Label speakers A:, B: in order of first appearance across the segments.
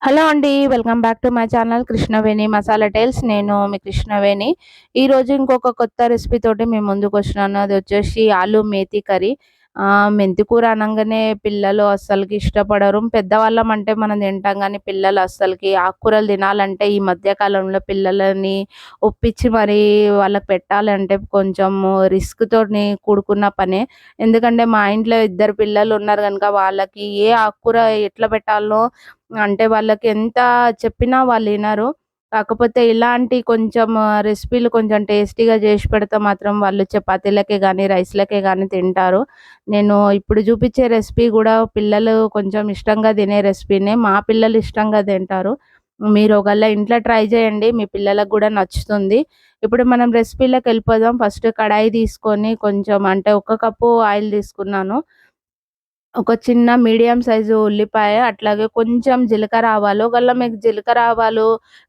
A: Hello అండి. Welcome back to my channel Krishnaveni masala tiles. నేను మీ కృష్ణవేణి. ఈరోజు ఇంకొక కొత్త రెసిపీ తోటి మీ ముందుకొచ్చినాను. అది వచ్చేసి ఆలు మేతి కర్రీ. మెంతి కూర అనంగానే పిల్లలు అస్సలకి ఇష్టపడరు. పెద్దవాళ్ళం అంటే మనం తింటాం గానీ, పిల్లలు అస్సలకి ఆకుకూరలు తినాలంటే ఈ మధ్య కాలంలో పిల్లలని ఒప్పించి మరీ వాళ్ళకి పెట్టాలంటే కొంచెం రిస్క్‌తోని కూడుకున్న పనే. ఎందుకంటే మా ఇంట్లో ఇద్దరు పిల్లలున్నారు గనుక వాళ్ళకి ఏ ఆకుకూర ఎట్లా పెట్టాలో అంటే వాళ్ళకి ఎంత చెప్పినా వాళ్ళినరు. కాకపోతే ఇలాంటి కొంచెం రెసిపీలు కొంచెం టేస్టీగా జేసి పెడితే మాత్రం వాళ్ళు చపాతీలకే గానీ, రైస్‌లకే గానీ తింటారు. నేను ఇప్పుడు జూపిచ్చే రెసిపీ గూడా పిల్లలు కొంచెం ఇష్టంగా తినే రెసిపీనే. మా పిల్లలు ఇష్టంగా తింటారు. మీరు ఒకవేళ ఇంట్లో ట్రై జేయండి. మీ పిల్లలకు గూడా నచ్చుతుంది. ఇప్పుడు మనం రెసిపీ‌లోకెళ్ళిపోదాం. ఫస్ట్ కడాయి తీసుకొని కొంచెం అంటే ఒక కప్పు ఆయిల్ తీసుకున్నాను. ఒక చిన్న మీడియం సైజు ఉల్లిపాయ, అట్లాగే కొంచెం జీలకర్ర ఆవాలు. ఒకవేళ మీకు జీలకర్ర ఆవాలు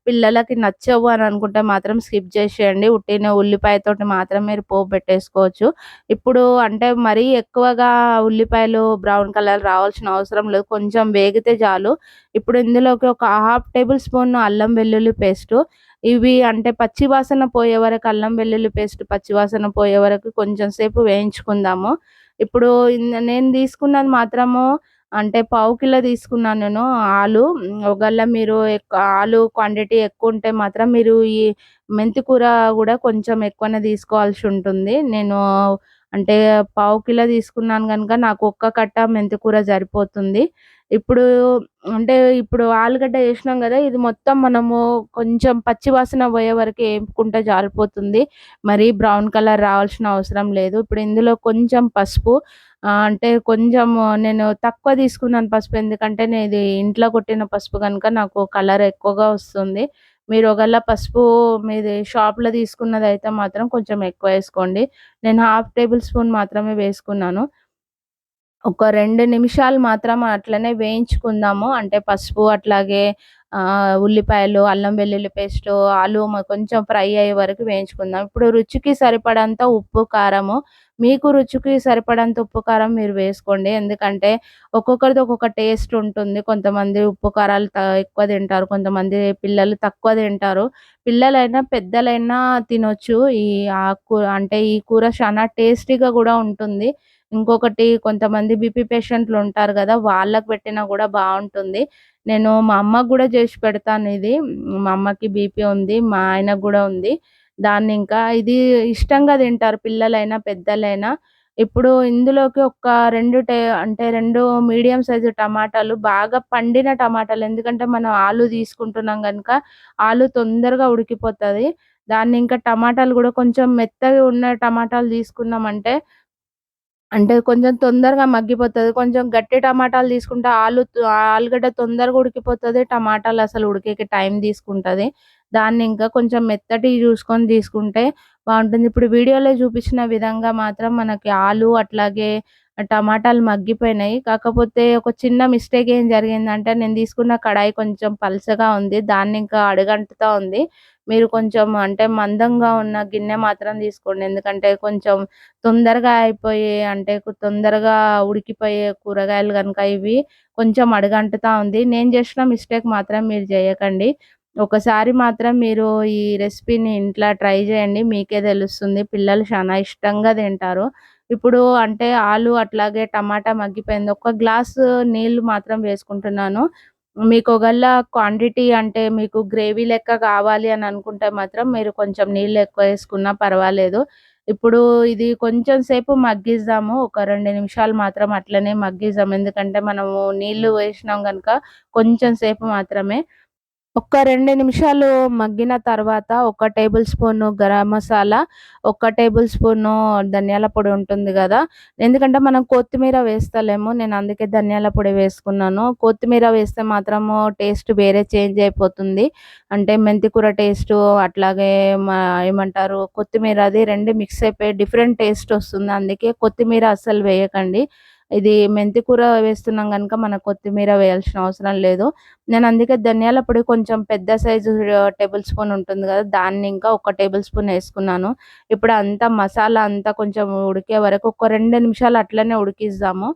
A: పిల్లలకి నచ్చవు అని అనుకుంటే మాత్రం స్కిప్ చేసేయండి. ఉట్టిన ఉల్లిపాయతోటి మాత్రం మీరు పోపు పెట్టేసుకోవచ్చు. ఇప్పుడు అంటే మరీ ఎక్కువగా ఉల్లిపాయలు బ్రౌన్ కలర్ రావాల్సిన అవసరం లేదు. కొంచెం వేగితే చాలు. ఇప్పుడు ఇందులోకి ఒక హాఫ్ టేబుల్ స్పూన్ అల్లం వెల్లుల్లి పేస్టు. ఇవి అంటే పచ్చి వాసన పోయే వరకు అల్లం వెల్లుల్లి పేస్ట్ పచ్చి వాసన పోయే వరకు కొంచెం సేపు వేయించుకుందాము. ఇప్పుడు నేను తీసుకున్నది మాత్రము అంటే పావు కిలో తీసుకున్నాను నేను ఆలు. ఒకవేళ మీరు ఆలు క్వాంటిటీ ఎక్కువుంటే మాత్రం మీరు ఈ మెంతి కూర గూడా కొంచెం ఎక్కువనే తీసుకోవాల్సి ఉంటుంది. నేను అంటే పావు కిలో తీసుకున్నాను గనుక నాకు ఒక్క కట్ట మెంతి కూర సరిపోతుంది. ఇప్పుడు అంటే ఇప్పుడు ఆలుగడ్డ ఏసినాం గదా! ఇది మొత్తం మనము కొంచెం పచ్చి వాసన పోయే వరకు ఏంపుకుంటే జారిపోతుంది. మరీ బ్రౌన్ కలర్ రావాల్సిన అవసరం లేదు. ఇప్పుడు ఇందులో కొంచెం పసుపు అంటే కొంచెం నేను తక్కువ తీసుకున్నాను పసుపు. ఎందుకంటే ఇది ఇంట్లో కొట్టిన పసుపు గనుక నాకు కలర్ ఎక్కువగా వస్తుంది. మీరు ఒకవేళ పసుపు మీది షాప్‌లో తీసుకున్నదైతే మాత్రం కొంచెం ఎక్కువ ఏసుకోండి. నేను హాఫ్ టేబుల్ స్పూన్ మాత్రమే వేసుకున్నాను. ఒక 2 నిమిషాలు మాత్రం అట్లనే వేయించుకుందాము. అంటే పసుపు అట్లాగే ఉల్లిపాయలు, అల్లం వెల్లుల్లి పేస్టు, ఆలు కొంచెం ఫ్రై అయ్యే వరకు వేయించుకుందాం. ఇప్పుడు రుచికి సరిపడంత ఉప్పు, కారము మీకు రుచికి సరిపడంత ఉప్పు, కారం మీరు వేసుకోండి. ఎందుకంటే ఒక్కొక్కరిది ఒక్కొక్క టేస్ట్ ఉంటుంది. కొంతమంది ఉప్పు, కారాలు ఎక్కువ తింటారు. కొంతమంది పిల్లలు తక్కువ తింటారు. పిల్లలైనా, పెద్దలైనా తినొచ్చు. ఈ అంటే ఈ కూర చాలా టేస్టీగా గూడా ఉంటుంది. ఇంకొకటి కొంతమంది బీపీ పేషెంట్లుంటారు గదా! వాళ్ళకి పెట్టినా గూడా బావుంటుంది. నేను మా అమ్మకి గూడా జేసి పెడతానిది. మా అమ్మకి బీపీ ఉంది. మా ఆయనకు గూడా ఉంది. దాన్నింకా ఇది ఇష్టంగా తింటారు పిల్లలైనా, పెద్దలైనా. ఇప్పుడు ఇందులోకి ఒక 2 అంటే 2 మీడియం సైజు టమాటాలు బాగా పండిన టమాటాలు. ఎందుకంటే మనం ఆలు తీసుకుంటున్నాం గనుక ఆలు తొందరగా ఉడికిపోతది. దాన్నింకా టమాటాలు గూడా కొంచెం మెత్తగా ఉన్న టమాటాలు తీసుకున్నామంటే అంటే కొంచెం తొందరగా మగ్గిపోతది. కొంచెం గట్టి టమాటాలు తీసుకుంటే ఆలుగడ్డ తొందరగా ఉడికిపోతది. టమాటాలు అసలు ఉడికేకి టైం తీసుకుంటది. దాన్ని ఇంకా కొంచెం మెత్తటియి చూసుకొని తీసుకుంటే బావుంటుంది. ఇప్పుడు వీడియోలో చూపించిన విధంగా మాత్రం మనకి ఆలు అట్లాగే టమాటాలు మగ్గిపోయినాయి. కాకపోతే ఒక చిన్న మిస్టేక్ ఏం జరిగిందంటే నేను తీసుకున్న కడాయి కొంచెం పల్చగా ఉంది. దాన్ని ఇంకా అడుగంటుతా ఉంది. మీరు కొంచెం అంటే మందంగా ఉన్న గిన్నె మాత్రం తీసుకోండి. ఎందుకంటే కొంచెం తొందరగా అయిపోయే అంటే తొందరగా ఉడికిపోయే కూరగాయలు గనుక ఇవి కొంచెం అడుగంటుతా ఉంది. నేను చేసిన మిస్టేక్ మాత్రం మీరు జేయకండి. ఒకసారి మాత్రం మీరు ఈ రెసిపీని ఇంట్ల ట్రై జేయండి. మీకే తెలుస్తుంది. పిల్లలు చానా ఇష్టంగా తింటారు. ఇప్పుడు అంటే ఆలు అట్లాగే టమాటా మగ్గిపోయింది. ఒక గ్లాసు నీళ్ళు మాత్రం వేసుకుంటున్నాను. మీకు ఒకవేళ క్వాంటిటీ అంటే మీకు గ్రేవీ లెక్క కావాలి అని అనుకుంటే మాత్రం మీరు కొంచెం నీళ్ళు ఎక్కువ వేసుకున్నా పర్వాలేదు. ఇప్పుడు ఇది కొంచెం సేపు మగ్గిద్దాము. ఒక 2 నిమిషాలు మాత్రం అట్లనే మగ్గిద్దాం. ఎందుకంటే మనము నీళ్ళు వేసినాం గనుక కొంచెం సేపు మాత్రమే. ఒక 2 నిమిషాలు మగ్గిన తర్వాత ఒక టేబుల్ స్పూను గరం మసాలా, ఒక టేబుల్ స్పూను ధనియాల పొడి ఉంటుంది గదా! ఎందుకంటే మనం కొత్తిమీర వేస్తలేము. నేను అందుకే ధనియాల పొడి వేసుకున్నాను. కొత్తిమీర వేస్తే మాత్రము టేస్ట్ వేరే చేంజ్ అయిపోతుంది. అంటే మెంతి కూర టేస్టు అట్లాగే ఏమంటారు కొత్తిమీరది 2 మిక్స్ అయిపోయి డిఫరెంట్ టేస్ట్ వస్తుంది. అందుకే కొత్తిమీర అస్సలు వేయకండి. ఇది మెంతి కూర వేస్తున్నాం గనుక మనం కొత్తిమీర వేయాల్సిన అవసరం లేదు. నేను అందుకే ధనియాల పొడి కొంచెం పెద్ద సైజు టేబుల్ స్పూన్ ఉంటుంది గదా! దాన్ని ఇంకా ఒక టేబుల్ స్పూన్ ఏసుకున్నాను. ఇప్పుడు అంతా మసాలా అంతా కొంచెం ఉడికే వరకు ఒక 2 నిమిషాలు అట్లనే ఉడికిద్దాము.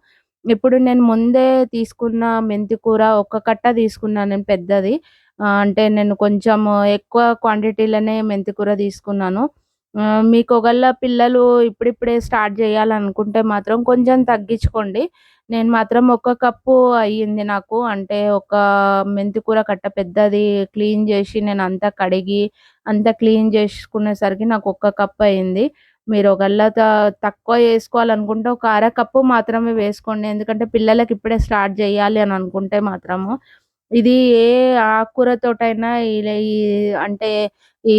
A: ఇప్పుడు నేను ముందే తీసుకున్న మెంతి కూర ఒక కట్ట తీసుకున్నాను నేను పెద్దది. అంటే నేను కొంచెం ఎక్కువ క్వాంటిటీలోనే మెంతి కూర తీసుకున్నాను. మీకు ఒకవేళ పిల్లలు ఇప్పుడిప్పుడే స్టార్ట్ చేయాలనుకుంటే మాత్రం కొంచెం తగ్గించుకోండి. నేను మాత్రం ఒక కప్పు అయ్యింది నాకు. అంటే ఒక మెంతి కూర కట్ట పెద్దది క్లీన్ చేసి నేనంతా కడిగి, అంతా క్లీన్ చేసుకునేసరికి నాకు ఒక కప్ అయింది. మీరు ఒకవేళ తక్కువ చేసుకోవాలనుకుంటే ఒక అర కప్పు మాత్రమే వేసుకోండి. ఎందుకంటే పిల్లలకి ఇప్పుడే స్టార్ట్ చేయాలి అని అనుకుంటే మాత్రము, ఇది ఏ ఆకుకూరతోటైనా ఈ అంటే ఈ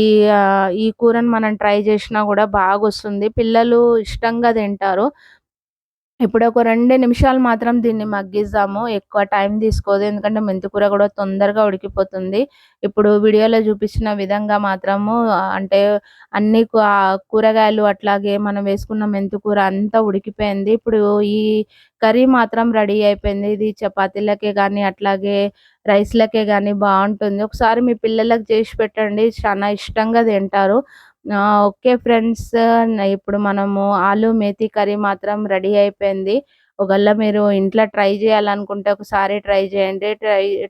A: ఈ కూరని మనం ట్రై చేసినా గూడా బాగొస్తుంది. పిల్లలు ఇష్టంగా తింటారు. ఇప్పుడు ఒక 2 నిమిషాలు మాత్రం దీన్ని మగ్గిద్దాము. ఎక్కువ టైం తీసుకోదు. ఎందుకంటే మెంతి కూర గూడా తొందరగా ఉడికిపోతుంది. ఇప్పుడు వీడియోలో చూపించిన విధంగా మాత్రము అంటే అన్ని కూరగాయలు అట్లాగే మనం వేసుకున్న మెంతి కూర అంతా ఉడికిపోయింది. ఇప్పుడు ఈ కర్రీ మాత్రం రెడీ అయిపోయింది. ఇది చపాతీలకే గానీ, అట్లాగే రైస్‌లకే గానీ బావుంటుంది. ఒకసారి మీ పిల్లలకి చేసి పెట్టండి. చాలా ఇష్టంగా తింటారు. Okay friends. ఇప్పుడు మనము ఆలు మేతి కర్రీ మాత్రం రెడీ అయిపోయింది. ఒకవేళ మీరు ఇంట్లో ట్రై చేయాలనుకుంటే ఒకసారి ట్రై చేయండి.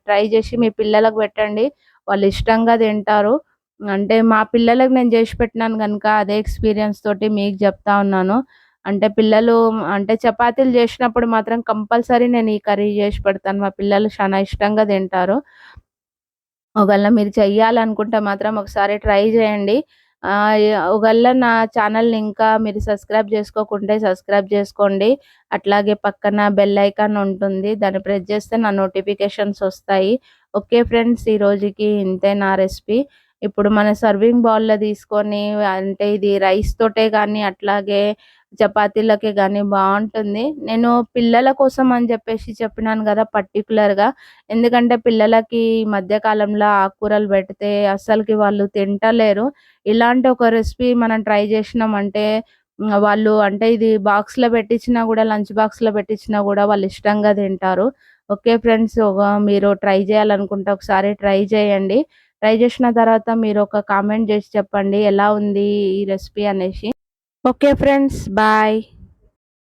A: ట్రై చేసి మీ పిల్లలకు పెట్టండి. వాళ్ళు ఇష్టంగా తింటారు. అంటే మా పిల్లలకి నేను చేసి పెట్టినాను గనుక అదే ఎక్స్‌పీరియన్స్ తోటి మీకు చెప్తా ఉన్నాను. అంటే పిల్లలు అంటే చపాతీలు చేసినప్పుడు మాత్రం కంపల్సరీ నేను ఈ కర్రీ చేసి పెడతాను. మా పిల్లలు చాలా ఇష్టంగా తింటారు. ఒకవేళ మీరు చెయ్యాలనుకుంటే మాత్రం ఒకసారి ట్రై చేయండి. ఒకవేళ నా ఛానల్‌ని ఇంకా మీరు సబ్స్క్రైబ్ చేసుకోకుంటే సబ్స్క్రైబ్ చేసుకోండి. అట్లాగే పక్కన బెల్ ఐకాన్ ఉంటుంది. దాన్ని ప్రెస్ చేస్తే నా నోటిఫికేషన్స్ వస్తాయి. ఓకే ఫ్రెండ్స్, ఈ రోజుకి ఇంతే నా రెసిపీ. ఇప్పుడు మన సర్వింగ్ బౌల్‌లో తీసుకొని అంటే ఇది రైస్ తోటే గానీ, అట్లాగే చపాతీలకే గానీ బావుంటుంది. నేను పిల్లల కోసం అని చెప్పేసి చెప్పినాను గదా! పర్టిక్యులర్‌గా. ఎందుకంటే పిల్లలకి ఈ మధ్య కాలంలో ఆకుకూరలు పెడితే అస్సలకి వాళ్ళు తింటలేరు. ఇలాంటి ఒక రెసిపీ మనం ట్రై చేసినామంటే వాళ్ళు అంటే ఇది బాక్స్‌లో పెట్టించినా గూడా లంచ్ బాక్స్‌లో పెట్టించినా గూడా వాళ్ళు ఇష్టంగా తింటారు. Okay friends. మీరు ట్రై చేయాలనుకుంటే ఒకసారి ట్రై చేయండి. ట్రై చేసిన తర్వాత మీరు ఒక కామెంట్ చేసి చెప్పండి ఎలా ఉంది ఈ రెసిపీ అనేసి. Okay friends. బాయ్.